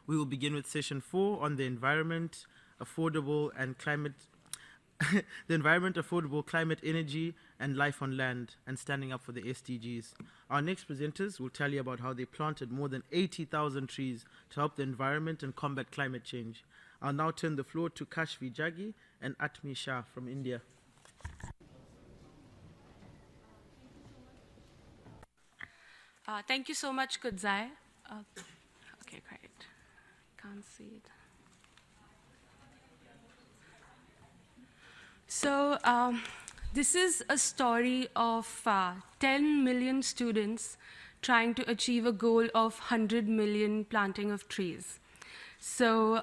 We will begin with session 4 on the environment, affordable and climate, the environment, affordable climate, energy, and life on land, and standing up for the SDGs. Our next presenters will tell you about how they planted more than 80,000 trees to help the environment and combat climate change. I'll now turn the floor to Kashvi Jaggi and Atmi Shah from India. Thank you so much, Kudzai. Okay, great. Can't see it. So this is a story of 10 million students trying to achieve a goal of 100 million planting of trees. So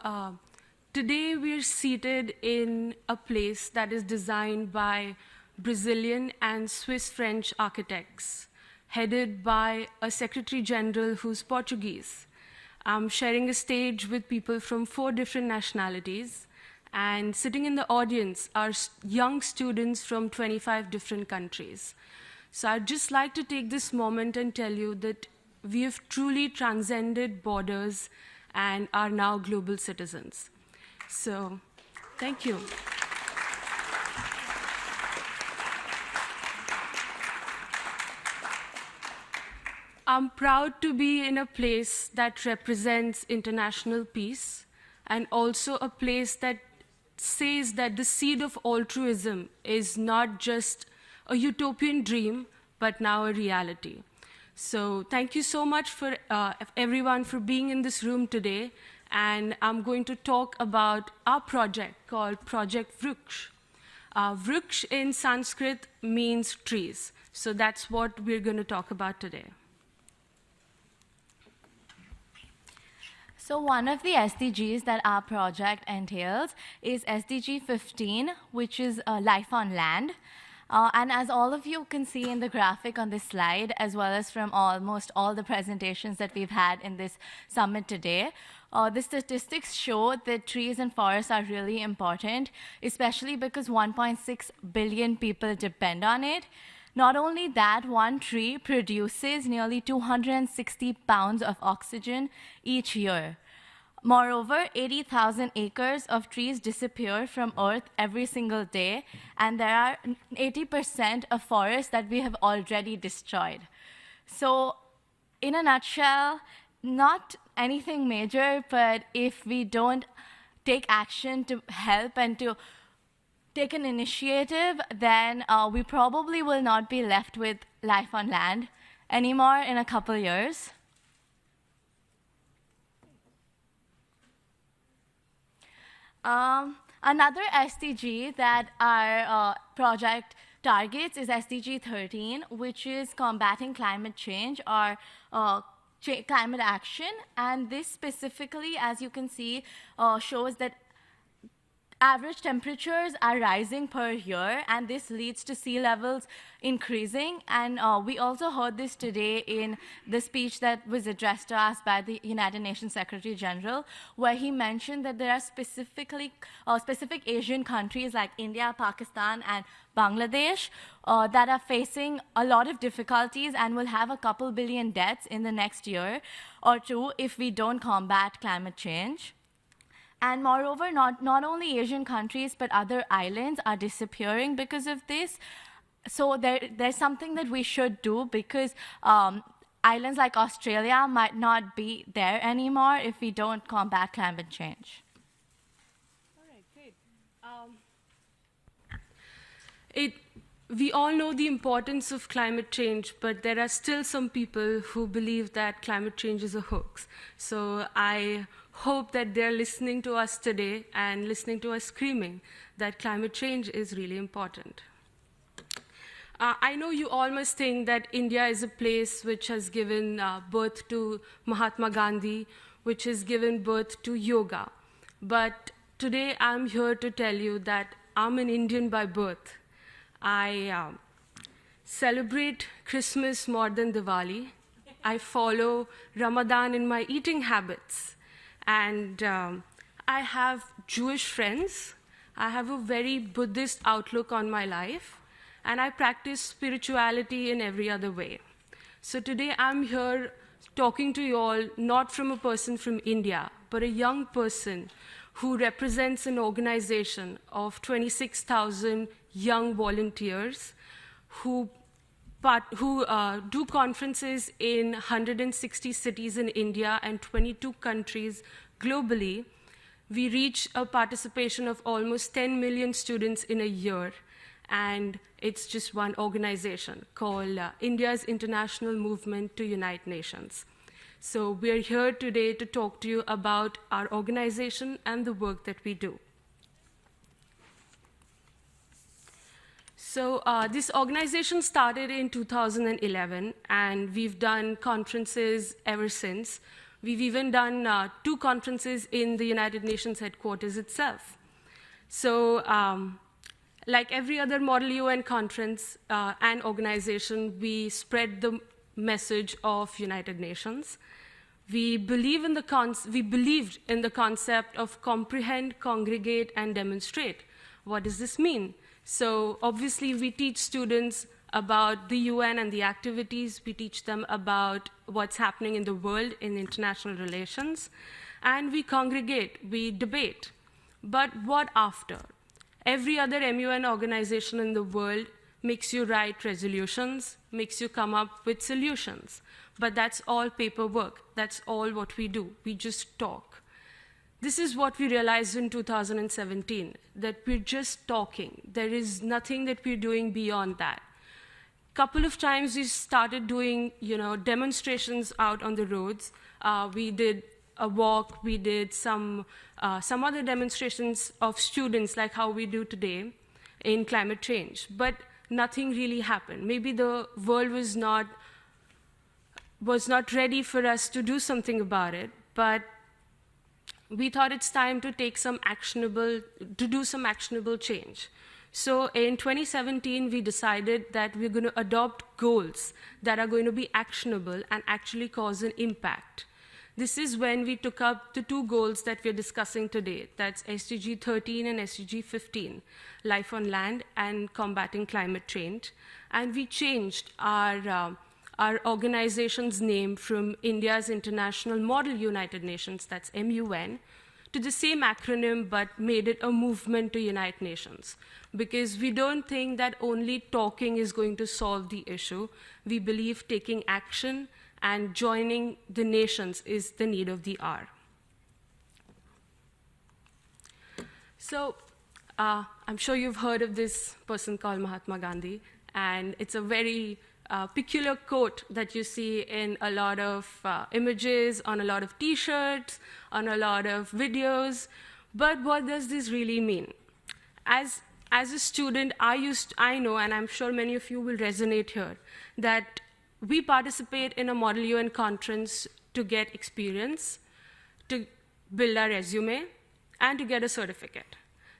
today we're seated in a place that is designed by Brazilian and Swiss-French architects, headed by a Secretary General who's Portuguese. I'm sharing a stage with people from 4 different nationalities, and sitting in the audience are young students from 25 different countries. So I'd just like to take this moment and tell you that we have truly transcended borders and are now global citizens. So thank you. I'm proud to be in a place that represents international peace and also a place that says that the seed of altruism is not just a utopian dream, but now a reality. So thank you so much for everyone for being in this room today. And I'm going to talk about our project called Project Vruksh. Vruksh in Sanskrit means trees. So that's what we're going to talk about today. So one of the SDGs that our project entails is SDG 15, which is life on land. And as all of you can see in the graphic on this slide, as well as from almost all the presentations that we've had in this summit today, the statistics show that trees and forests are really important, especially because 1.6 billion people depend on it. Not only that, one tree produces nearly 260 pounds of oxygen each year. Moreover, 80,000 acres of trees disappear from Earth every single day, and there are 80% of forests that we have already destroyed. So, in a nutshell, not anything major, but if we don't take action to help and to take an initiative, then we probably will not be left with life on land anymore in a couple years. Another SDG that our project targets is SDG 13, which is combating climate change or climate action. And this specifically, as you can see, shows that average temperatures are rising per year, and this leads to sea levels increasing. And we also heard this today in the speech that was addressed to us by the United Nations Secretary General, where he mentioned that there are specific Asian countries like India, Pakistan, and Bangladesh that are facing a lot of difficulties and will have a couple billion deaths in the next year or two if we don't combat climate change. And moreover, not only Asian countries, but other islands are disappearing because of this. So there's something that we should do, because islands like Australia might not be there anymore if we don't combat climate change. All right, great. We all know the importance of climate change, but there are still some people who believe that climate change is a hoax. So I hope that they're listening to us today and listening to us screaming that climate change is really important. I know you all must think that India is a place which has given birth to Mahatma Gandhi, which has given birth to yoga. But today I'm here to tell you that I'm an Indian by birth. I celebrate Christmas more than Diwali. I follow Ramadan in my eating habits. And I have Jewish friends. I have a very Buddhist outlook on my life. And I practice spirituality in every other way. So today I'm here talking to you all not from a person from India, but a young person who represents an organization of 26,000 young volunteers who do conferences in 160 cities in India and 22 countries globally. We reach a participation of almost 10 million students in a year, and it's just one organization called India's International Movement to Unite Nations. So we're here today to talk to you about our organization and the work that we do. So this organization started in 2011, and we've done conferences ever since. We've even done 2 conferences in the United Nations headquarters itself. So like every other Model UN conference and organization, we spread the message of United Nations. We believed in the concept of comprehend, congregate, and demonstrate. What does this mean? So obviously, we teach students about the UN and the activities. We teach them about what's happening in the world in international relations. And we congregate, we debate. But what after? Every other MUN organization in the world makes you write resolutions, makes you come up with solutions. But that's all paperwork. That's all what we do. We just talk. This is what we realized in 2017, that we're just talking. There is nothing that we're doing beyond that. Couple of times we started doing, demonstrations out on the roads. We did a walk. We did some other demonstrations of students, like how we do today in climate change. But nothing really happened. Maybe the world was not ready for us to do something about it, but we thought it's time to do some actionable change. So in 2017, we decided that we're going to adopt goals that are going to be actionable and actually cause an impact. This is when we took up the 2 goals that we're discussing today. That's SDG 13 and SDG 15, life on land and combating climate change. And we changed our organization's name from India's International Model United Nations, that's MUN, to the same acronym, but made it a movement to unite nations. Because we don't think that only talking is going to solve the issue. We believe taking action and joining the nations is the need of the hour. So I'm sure you've heard of this person called Mahatma Gandhi, and it's a very peculiar quote that you see in a lot of images, on a lot of T-shirts, on a lot of videos. But what does this really mean? As a student, I know, and I'm sure many of you will resonate here, that we participate in a Model UN conference to get experience, to build our resume, and to get a certificate.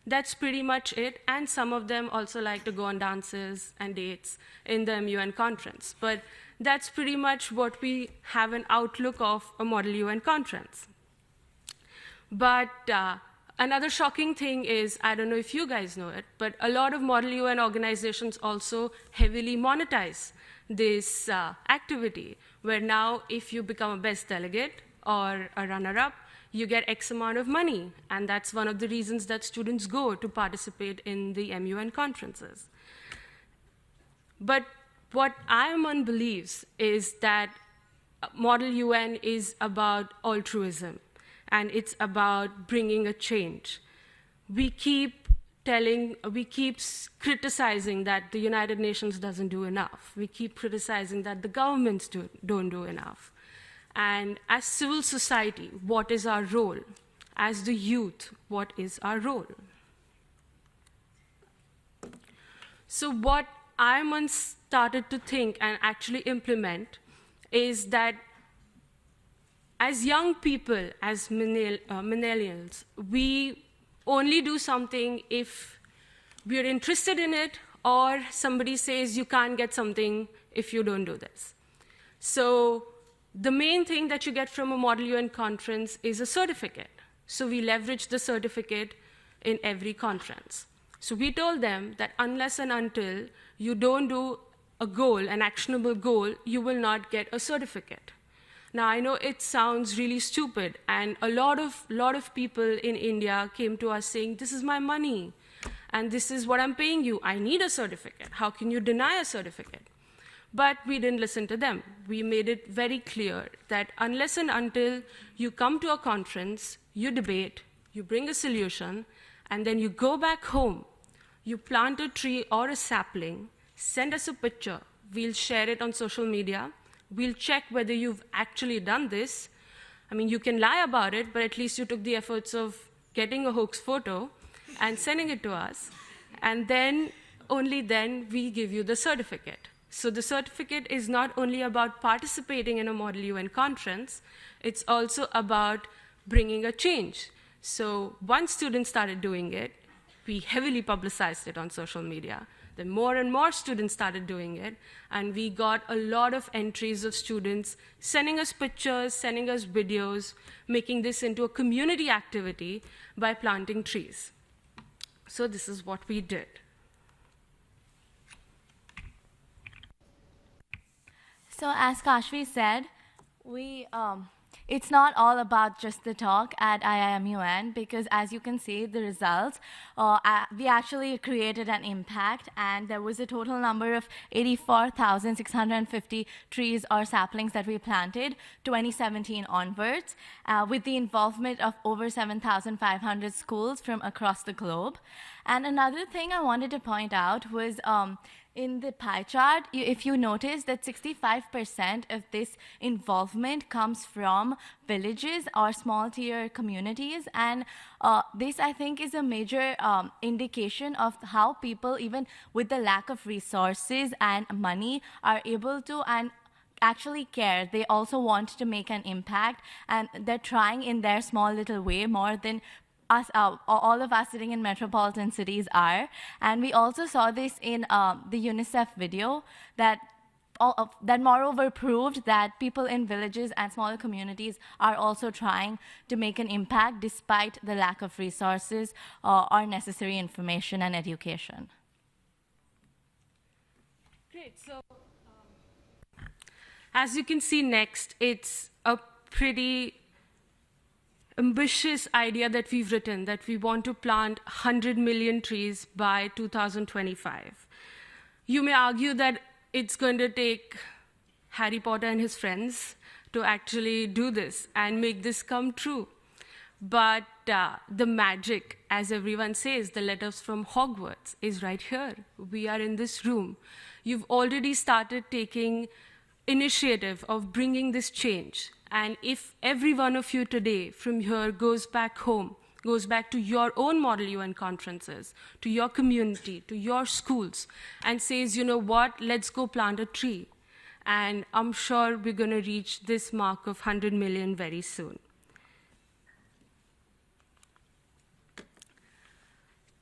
That's pretty much it, and some of them also like to go on dances and dates in the MUN conference. But that's pretty much what we have an outlook of a Model UN conference. But another shocking thing is, I don't know if you guys know it, but a lot of Model UN organizations also heavily monetize this activity, where now if you become a best delegate or a runner-up, you get X amount of money. And that's one of the reasons that students go to participate in the MUN conferences. But what IIMUN believes is that Model UN is about altruism, and it's about bringing a change. We keep criticizing that the United Nations doesn't do enough. We keep criticizing that the governments don't do enough. And as civil society, what is our role? As the youth, what is our role? So what IIMUN started to think and actually implement is that as young people, as millennials, we only do something if we're interested in it, or somebody says you can't get something if you don't do this. So the main thing that you get from a Model UN conference is a certificate. So we leverage the certificate in every conference. So we told them that unless and until you don't do a goal, an actionable goal, you will not get a certificate. Now, I know it sounds really stupid, and a lot of people in India came to us saying, this is my money, and this is what I'm paying you. I need a certificate. How can you deny a certificate? But we didn't listen to them. We made it very clear that unless and until you come to a conference, you debate, you bring a solution, and then you go back home, you plant a tree or a sapling, send us a picture, we'll share it on social media, we'll check whether you've actually done this. I mean, you can lie about it, but at least you took the efforts of getting a hoax photo and sending it to us, and then, only then, we give you the certificate. So the certificate is not only about participating in a Model UN conference, it's also about bringing a change. So once students started doing it, we heavily publicized it on social media. Then more and more students started doing it, and we got a lot of entries of students sending us pictures, sending us videos, making this into a community activity by planting trees. So this is what we did. So as Kashvi said, it's not all about just the talk at IIMUN, because as you can see, the results, we actually created an impact, and there was a total number of 84,650 trees or saplings that we planted 2017 onwards, with the involvement of over 7,500 schools from across the globe. And another thing I wanted to point out was in the pie chart, if you notice that 65% of this involvement comes from villages or small tier communities, and this, I think, is a major indication of how people, even with the lack of resources and money, are able to and actually care. They also want to make an impact, and they're trying in their small little way more than us, all of us sitting in metropolitan cities are. And we also saw this in the UNICEF video that moreover proved that people in villages and smaller communities are also trying to make an impact despite the lack of resources or necessary information and education. Great. So as you can see next, it's a pretty ambitious idea that we've written, that we want to plant 100 million trees by 2025. You may argue that it's going to take Harry Potter and his friends to actually do this and make this come true. But the magic, as everyone says, the letters from Hogwarts is right here. We are in this room. You've already started taking initiative of bringing this change. And if every one of you today from here goes back home, goes back to your own Model UN conferences, to your community, to your schools, and says, you know what, let's go plant a tree. And I'm sure we're going to reach this mark of 100 million very soon.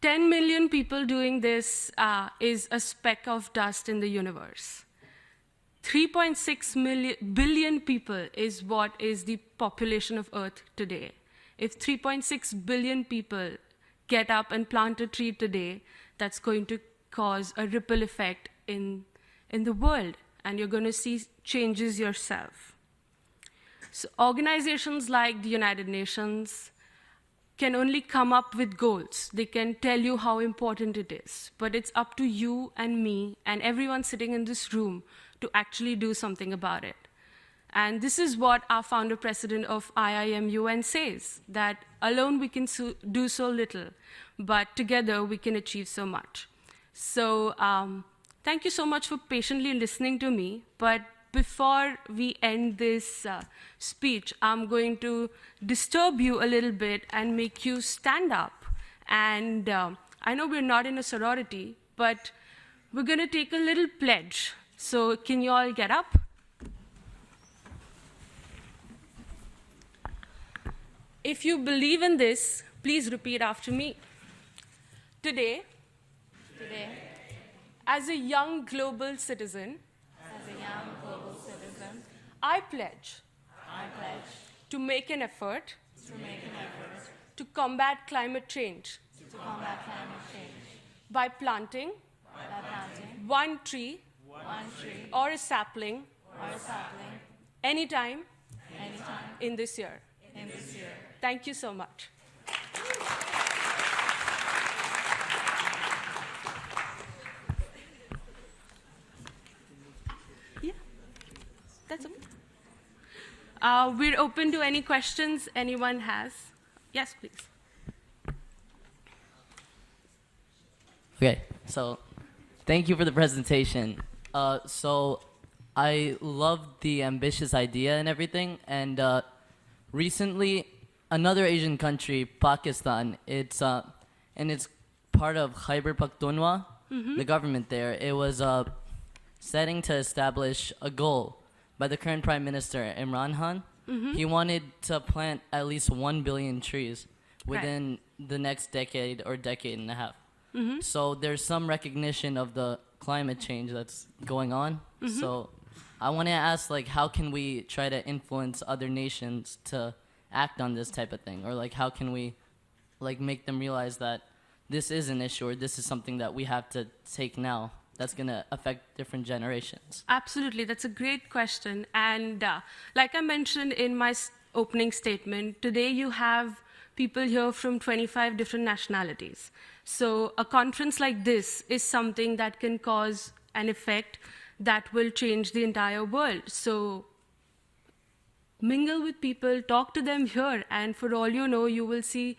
10 million people doing this is a speck of dust in the universe. 3.6 billion people is what is the population of Earth today. If 3.6 billion people get up and plant a tree today, that's going to cause a ripple effect in the world, and you're going to see changes yourself. So organizations like the United Nations can only come up with goals. They can tell you how important it is, but it's up to you and me and everyone sitting in this room to actually do something about it. And this is what our founder president of IIMUN says, that alone we can do so little, but together we can achieve so much. So thank you so much for patiently listening to me. But before we end this speech, I'm going to disturb you a little bit and make you stand up. And I know we're not in a sorority, but we're going to take a little pledge. So can you all get up? If you believe in this, please repeat after me. Today, as a young global citizen, I pledge to make an effort to combat climate change by planting one tree or a sapling anytime, Anytime. in this year. In this year. Thank you so much. Yeah, that's okay. We're open to any questions anyone has. Yes, please. Okay, so thank you for the presentation. So I love the ambitious idea and everything, and recently another Asian country, Pakistan, it's part of Khyber Pakhtunkhwa, the government there. It was setting to establish a goal by the current Prime Minister, Imran Khan. He wanted to plant at least 1 billion trees within the next decade or decade and a half. So there's some recognition of the climate change that's going on. So I want to ask, like, how can we try to influence other nations to act on this type of thing? Or, like, how can we, like, make them realize that this is an issue or this is something that we have to take now that's going to affect different generations? Absolutely, that's a great question. And like I mentioned in my opening statement, today you have people here from 25 different nationalities. So a conference like this is something that can cause an effect that will change the entire world. So mingle with people, talk to them here, and for all you know, you will see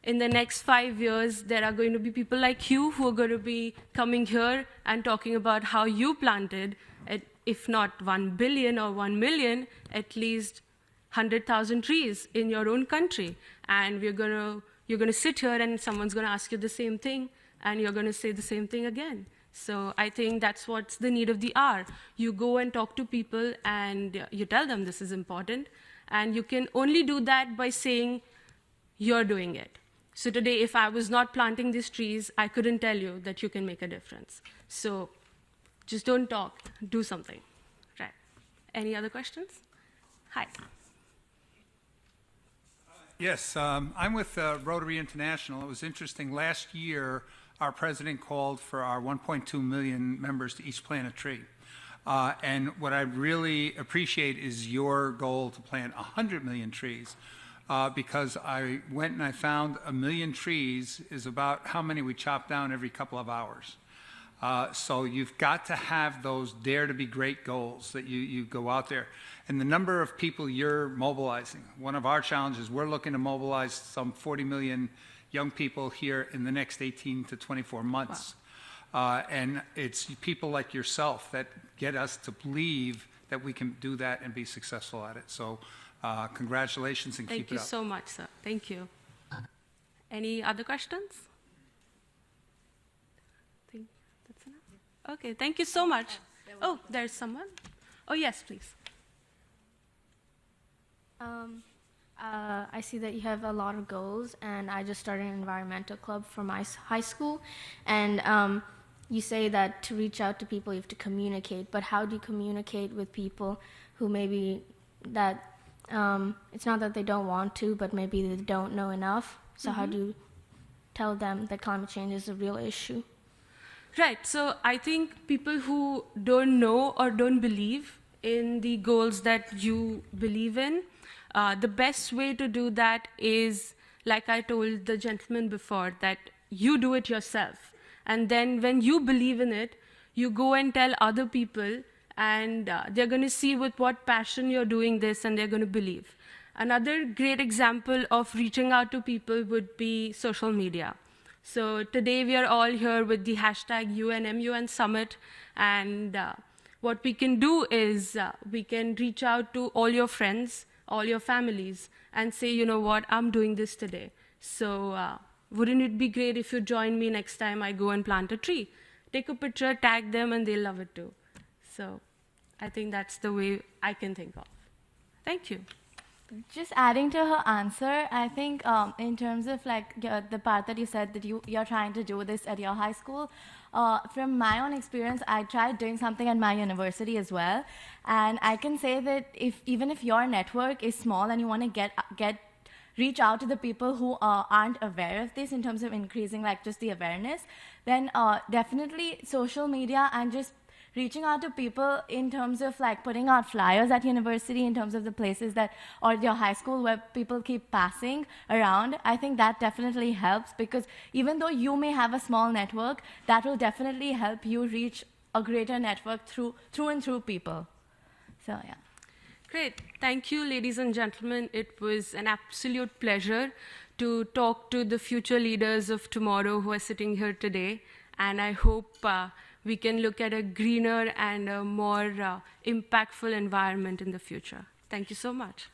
in the next 5 years, there are going to be people like you who are going to be coming here and talking about how you planted, if not 1 billion or 1 million, at least 100,000 trees in your own country. And you're going to sit here and someone's going to ask you the same thing, and you're going to say the same thing again. So I think that's what's the need of the hour. You go and talk to people and you tell them this is important. And you can only do that by saying you're doing it. So today, if I was not planting these trees, I couldn't tell you that you can make a difference. So just don't talk, do something. Right. Any other questions? Hi. Yes, I'm with Rotary International. It was interesting. Last year, our president called for our 1.2 million members to each plant a tree. And what I really appreciate is your goal to plant 100 million trees, because I went and I found 1 million trees is about how many we chop down every couple of hours. So you've got to have those dare to be great goals that you go out there. And the number of people you're mobilizing, one of our challenges, we're looking to mobilize some 40 million young people here in the next 18 to 24 months. Wow. And it's people like yourself that get us to believe that we can do that and be successful at it. So congratulations and keep it up. Thank you so much, sir. Thank you. Any other questions? I think that's enough. Okay, thank you so much. Oh, there's someone. Oh, yes, please. I see that you have a lot of goals, and I just started an environmental club for my high school, and you say that to reach out to people you have to communicate, but how do you communicate with people who maybe that it's not that they don't want to, but maybe they don't know enough, so how do you tell them that climate change is a real issue? Right, so I think people who don't know or don't believe in the goals that you believe in, the best way to do that is, like I told the gentleman before, that you do it yourself. And then when you believe in it, you go and tell other people, and they're going to see with what passion you're doing this, and they're going to believe. Another great example of reaching out to people would be social media. So today we are all here with the hashtag IIMUN Summit, and what we can do is we can reach out to all your friends, all your families, and say, you know what, I'm doing this today. So wouldn't it be great if you join me next time I go and plant a tree? Take a picture, tag them, and they'll love it too. So I think that's the way I can think of. Thank you. Just adding to her answer, I think in terms of like the part that you said that you're trying to do this at your high school, from my own experience, I tried doing something at my university as well. And I can say that even if your network is small and you want to reach out to the people who aren't aware of this in terms of increasing like just the awareness, then definitely social media and just reaching out to people in terms of like putting out flyers at university, in terms of the places that, or your high school where people keep passing around, I think that definitely helps, because even though you may have a small network, that will definitely help you reach a greater network through and through people. So yeah. Great. Thank you, ladies and gentlemen. It was an absolute pleasure to talk to the future leaders of tomorrow who are sitting here today. And I hope we can look at a greener and a more impactful environment in the future. Thank you so much.